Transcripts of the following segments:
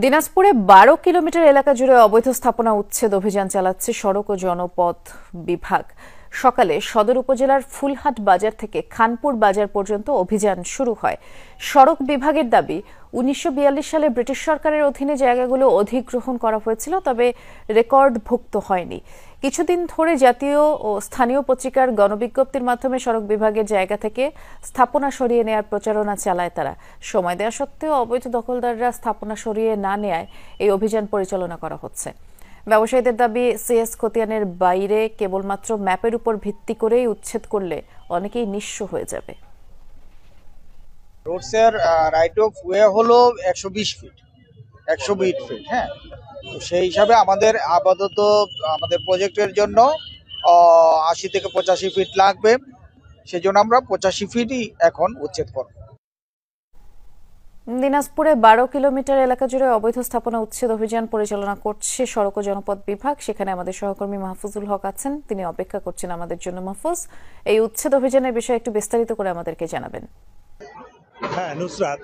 দিনাজপুরে ১২ কিলোমিটার এলাকা জুড়ে অবৈধ স্থাপনা উচ্ছেদ অভিযান চালাচ্ছে সড়ক ও জনপথ বিভাগ। সকালে সদর উপজেলার ফুলহাট বাজার থেকে খানপুর বাজার পর্যন্ত অভিযান শুরু হয়। সড়ক বিভাগের দাবি, ১৯৪২ সালে ব্রিটিশ সরকারের অধীনে জায়গাগুলো অধিগ্রহণ করা হয়েছিল, তবে রেকর্ডভুক্ত হয়নি। কিছুদিন ধরে জাতীয় ও স্থানীয় পত্রিকার গণবিজ্ঞপ্তির মাধ্যমে সড়ক বিভাগের জায়গা থেকে স্থাপনা সরিয়ে নেয়ার প্রচারণা চালায় তারা। সময় দেওয়া সত্ত্বেও অবৈধ দখলদাররা স্থাপনা সরিয়ে না নেয়ায় এই অভিযান পরিচালনা করা হচ্ছে। ব্যবসায়ীদের দাবি, সিএস খতিয়ানের বাইরে কেবলমাত্র ম্যাপের উপর ভিত্তি করেই উচ্ছেদ করলে অনেকেই নিঃস্ব হয়ে যাবে। রোডসের রাইট অফ ওয়ে হলো 120 ফিট, 120 ফিট। হ্যাঁ, তো সেই হিসাবে আমাদের আপাতত আমাদের প্রজেক্টের জন্য 80 থেকে 85 ফিট লাগবে। সেজন্য আমরা 85 ফিটই এখন উচ্ছেদ করব। দিনাজপুরে ১২ কিলোমিটার এলাকা জুড়ে অবৈধ স্থাপনা উচ্ছেদ অভিযান পরিচালনা করছে সড়ক ও জনপথ বিভাগ। সেখানে আমাদের সহকর্মী মাহফুজুল হক আছেন, তিনি অপেক্ষা করছেন আমাদের জন্য। মাহফুজ, এই উচ্ছেদ অভিযানের বিষয়ে একটু বিস্তারিত করে আমাদেরকে জানাবেন। হ্যাঁ নুসরাত,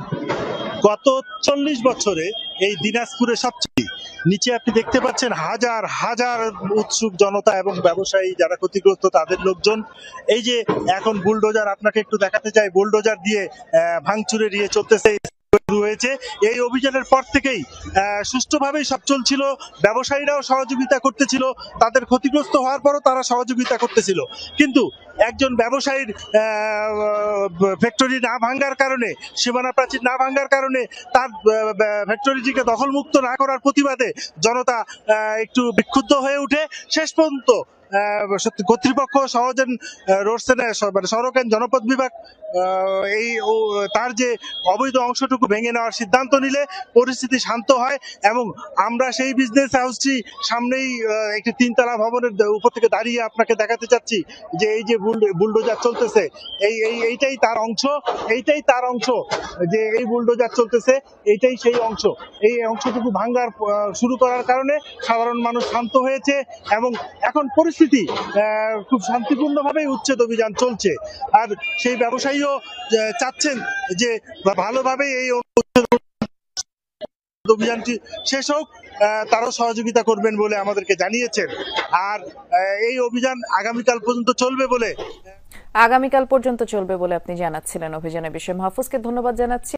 গত 40 বছরে এই দিনাজপুরে সবচেয়ে নিচে আপনি দেখতে পাচ্ছেন হাজার হাজার উৎসুক জনতা এবং ব্যবসায়ী যারা ক্ষতিগ্রস্ত তাদের লোকজন। এই যে এখন বুলডোজার আপনাকে একটু দেখাতে চাই, বুলডোজার দিয়ে ভাঙচুরে নিয়ে চলতেছে শুরু হয়েছে। এই অভিযানের পর থেকেই সুষ্ঠুভাবেই সব চলছিল, ব্যবসায়ীরাও সহযোগিতা করতেছিল, তাদের ক্ষতিগ্রস্ত হওয়ার পরও তারা সহযোগিতা করতেছিল। কিন্তু একজন ব্যবসায়ীর ফ্যাক্টরি না ভাঙার কারণে, সীমানা প্রাচীর না ভাঙার কারণে, তার ফ্যাক্টরিটিকে দখলমুক্ত না করার প্রতিবাদে জনতা একটু বিক্ষুব্ধ হয়ে উঠে। শেষ পর্যন্ত কর্তৃপক্ষ সহজেন মানে সড়ক এন্ড জনপথ বিভাগ এই তার যে অবৈধ অংশটুকু ভেঙে নেওয়ার সিদ্ধান্ত নিলে পরিস্থিতি শান্ত হয়। এবং আমরা সেই বিজনেস হাউসটি সামনেই একটি 3 তলা ভবনের উপর থেকে দাঁড়িয়ে আপনাকে দেখাতে চাচ্ছি যে এই যে বুলডোজার চলতেছে, এইটাই তার অংশ, এইটাই তার অংশ। যে এই বুলডোজার চলতেছে এইটাই সেই অংশ। এই অংশটুকু ভাঙার শুরু করার কারণে সাধারণ মানুষ শান্ত হয়েছে এবং এখন পরিস্থিতি খুব শান্তিপূর্ণভাবেই উচ্ছেদ অভিযান চলছে। আর সেই ব্যবসায়ীও চাচ্ছেন যে ভালোভাবে এই অভিযানটি শেষ হোক, তারও সহযোগিতা করবেন বলে আমাদেরকে জানিয়েছেন। আর এই অভিযান আগামীকাল পর্যন্ত চলবে বলে আপনি জানাচ্ছিলেন। অভিযানের বিষয়ে মাহফুজকে ধন্যবাদ জানাচ্ছি।